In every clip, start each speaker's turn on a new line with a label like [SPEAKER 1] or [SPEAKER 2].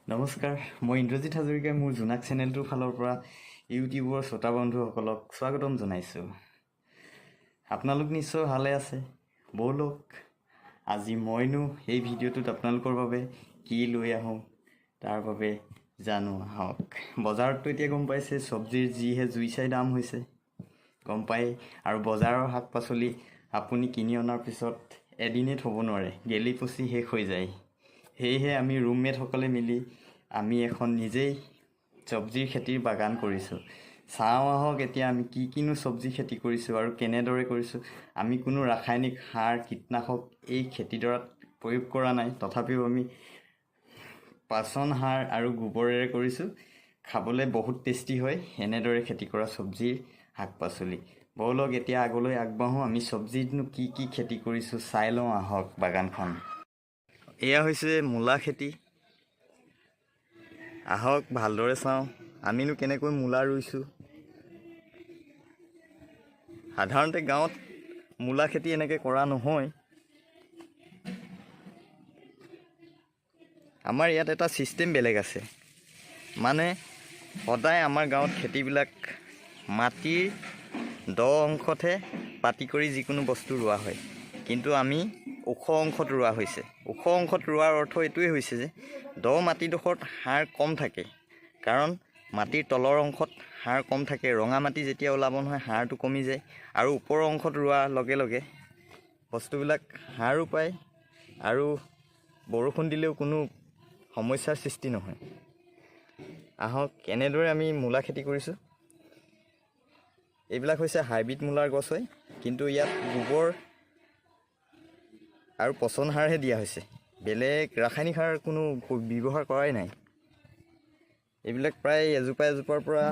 [SPEAKER 1] নমস্কাৰ, মই ইন্দ্ৰজিৎ হাজৰিকাই মোৰ জোনাক চেনেলটোৰ ফালৰ পৰা ইউটিউবৰ শ্ৰোতা বন্ধুসকলক স্বাগতম জনাইছোঁ। আপোনালোক নিশ্চয় ভালে আছে। ব'লক আজি মইনো এই ভিডিঅ'টোত আপোনালোকৰ বাবে কি লৈ আহোঁ তাৰ বাবে জানো আহক। বজাৰততো এতিয়া গম পাইছে চব্জিৰ যিহে জুই চাই দাম হৈছে, গম পায়। আৰু বজাৰৰ শাক পাচলি আপুনি কিনি অনাৰ পিছত এদিনেই থ'ব নোৱাৰে, গেলি পচি শেষ হৈ যায়। সেয়েহে আমি ৰুমমেটসকলে মিলি আমি এখন নিজেই চব্জিৰ খেতিৰ বাগান কৰিছোঁ। চাওঁ আহক এতিয়া আমি কিনো চব্জি খেতি কৰিছোঁ আৰু কেনেদৰে কৰিছোঁ। আমি কোনো ৰাসায়নিক সাৰ কীটনাশক এই খেতিডৰাত প্ৰয়োগ কৰা নাই, তথাপিও আমি পাচন সাৰ আৰু গোবৰেৰে কৰিছোঁ। খাবলৈ বহুত টেষ্টি হয় এনেদৰে খেতি কৰা চব্জিৰ শাক পাচলি। ব'লক এতিয়া আগলৈ আগবাঢ়োঁ। আমি চব্জিতনো কি খেতি কৰিছোঁ চাই লওঁ আহক বাগানখন। এয়া হৈছে মূলা খেতি। আহক ভালদৰে চাওঁ আমিনো কেনেকৈ মূলা ৰুইছোঁ। সাধাৰণতে গাঁৱত মূলা খেতি এনেকৈ কৰা নহয়। আমাৰ ইয়াত এটা ছিষ্টেম বেলেগ আছে, মানে সদায় আমাৰ গাঁৱত খেতিবিলাক মাটিৰ দ অংশতহে পাতি কৰি যিকোনো বস্তু ৰোৱা হয়, কিন্তু আমি ওখ অংশত ৰোৱা হৈছে। ওখ অংশত ৰোৱাৰ অৰ্থ এইটোৱেই হৈছে যে দ মাটিডোখৰত সাৰ কম থাকে, কাৰণ মাটিৰ তলৰ অংশত সাৰ কম থাকে। ৰঙা মাটি যেতিয়া ওলাব নহয় সাৰটো কমি যায়, আৰু ওপৰৰ অংশত ৰোৱাৰ লগে লগে বস্তুবিলাক সাৰো পায় আৰু বৰষুণ দিলেও কোনো সমস্যাৰ সৃষ্টি নহয়। আহক এনেদৰে আমি মূলা খেতি কৰিছোঁ। এইবিলাক হৈছে হাইব্ৰিড মূলাৰ গছ হয়, কিন্তু ইয়াত গোবৰ আৰু পচন সাৰহে দিয়া হৈছে, বেলেগ ৰাসায়নিক সাৰ কোনো ব্যৱহাৰ কৰাই নাই। এইবিলাক প্ৰায় এজোপাৰ পৰা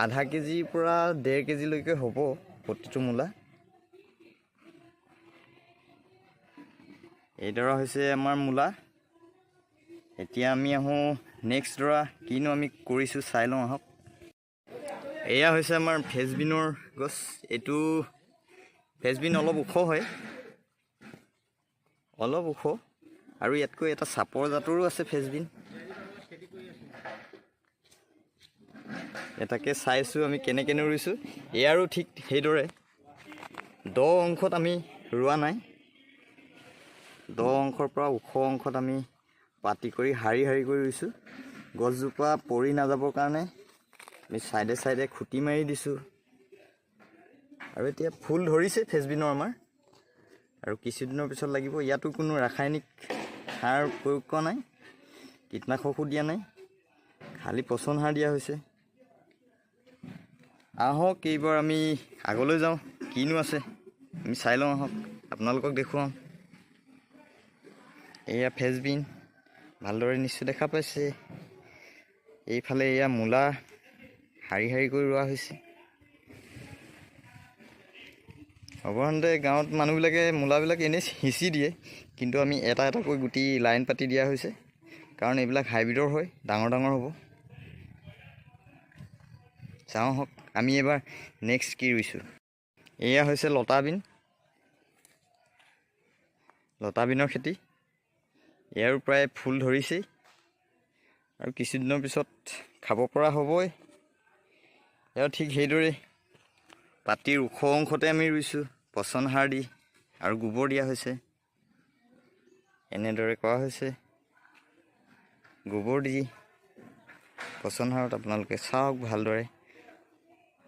[SPEAKER 1] আধা কেজিৰ পৰা 1.5 কেজিলৈকে হ'ব প্ৰতিটো মূলা। এইডৰা হৈছে আমাৰ মূলা। এতিয়া আমি আহোঁ নেক্সট ডৰা কিনো আমি কৰিছোঁ চাই লওঁ আহক। এয়া হৈছে আমাৰ ফ্ৰেঞ্চবিনৰ গছ। এইটো ফ্ৰেঞ্চবিন অলপ ওখ হয়, আৰু ইয়াতকৈ এটা চাপৰ জাতৰো আছে ফ্ৰেঞ্চবিন। এটাকে চাইছোঁ আমি কেনেকেনো ৰুইছোঁ। এয়াৰো ঠিক সেইদৰে দ অংশত আমি ৰোৱা নাই, দ অংশৰ পৰা ওখ অংশত আমি পাতি কৰি শাৰী কৰি ৰুইছোঁ। গছজোপা পৰি নাযাবৰ কাৰণে আমি চাইডে চাইডে খুটি মাৰি দিছোঁ। আৰু এতিয়া ফুল ধৰিছে ফ্ৰেঞ্চবিনৰ আমাৰ, আৰু কিছুদিনৰ পিছত লাগিব। ইয়াতো কোনো ৰাসায়নিক সাৰ প্ৰয়োগ কৰা নাই, কীটনাশকো দিয়া নাই, খালি পচন সাৰ দিয়া হৈছে। আহক এইবাৰ আমি আগলৈ যাওঁ, কিনো আছে আমি চাই লওঁ আহক, আপোনালোকক দেখুৱাওঁ। এয়া ফ্ৰেঞ্চবিন ভালদৰে নিশ্চয় দেখা পাইছে। এইফালে এয়া মূলা শাৰী কৰি ৰোৱা হৈছে। সাধাৰণতে গাঁৱত মানুহবিলাকে মূলাবিলাক এনেই সিঁচি দিয়ে, কিন্তু আমি এটা এটাকৈ গুটি লাইন পাতি দিয়া হৈছে, কাৰণ এইবিলাক হাইব্ৰিডৰ হয়, ডাঙৰ হ'ব। চাওঁ আহক আমি এবাৰ নেক্সট কি ৰুইছোঁ। এয়া হৈছে লতাবিনৰ খেতি। ইয়াৰো প্ৰায় ফুল ধৰিছেই, আৰু কিছুদিনৰ পিছত খাব পৰা হ'বই। এয়া ঠিক সেইদৰে পাতিৰ ওখ অংশতে আমি ৰুইছোঁ, পচন সাৰ দি আৰু গোবৰ দিয়া হৈছে। এনেদৰে কৰা হৈছে, গোবৰ দি পচন সাৰত আপোনালোকে চাওক ভালদৰে।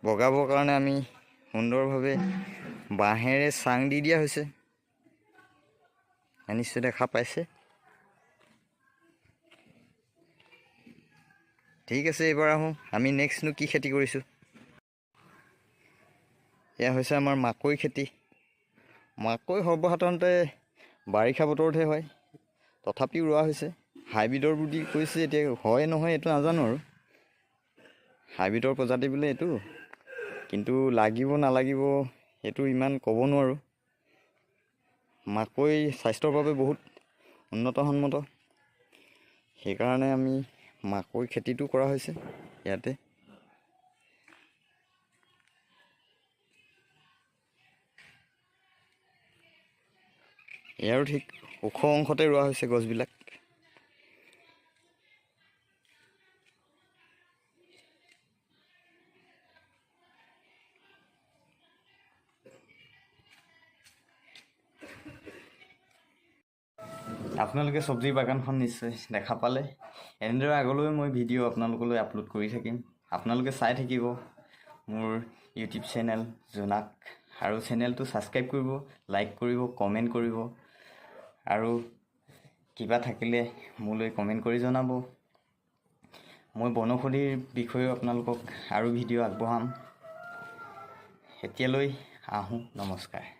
[SPEAKER 1] বগাবৰ কাৰণে আমি সুন্দৰভাৱে বাঁহেৰে চাং দি দিয়া হৈছে, নিশ্চয় দেখা পাইছে। ঠিক আছে, এইবাৰ আহোঁ আমি নেক্সটনো কি খেতি কৰিছোঁ। এয়া হৈছে আমাৰ মাকৈ খেতি। মাকৈ সৰ্বসাধাৰণতে বাৰিষা বতৰতহে হয়, তথাপিও ৰোৱা হৈছে। হাইব্ৰিডৰ বুলি কৈছে, এতিয়া হয় নহয় এইটো নাজানো, আৰু হাইব্ৰিডৰ প্ৰজাতি বোলে এইটো, কিন্তু লাগিব নালাগিব সেইটো ইমান ক'ব নোৱাৰোঁ। মাকৈ স্বাস্থ্যৰ বাবে বহুত উন্নতসন্মত, সেইকাৰণে আমি মাকৈ খেতিটো কৰা হৈছে ইয়াতে। ইয়াৰো ঠিক ওখ অংশতে ৰোৱা হৈছে গছবিলাক। আপোনালোকে চব্জি বাগানখন নিশ্চয় দেখা পালে। এনেদৰে আগলৈ মই ভিডিঅ' আপোনালোকলৈ আপলোড কৰি থাকিম। আপোনালোকে চাই থাকিব মোৰ ইউটিউব চেনেল জোনাক, আৰু চেনেলটো ছাবস্ক্ৰাইব কৰিব, লাইক কৰিব, কমেণ্ট কৰিব, আৰু কিবা থাকিলে মোলৈ কমেণ্ট কৰি জনাব। মই বনৌষধিৰ বিষয়েও আপোনালোকক আৰু ভিডিঅ' আগবঢ়াম। এতিয়ালৈ আহোঁ, নমস্কাৰ।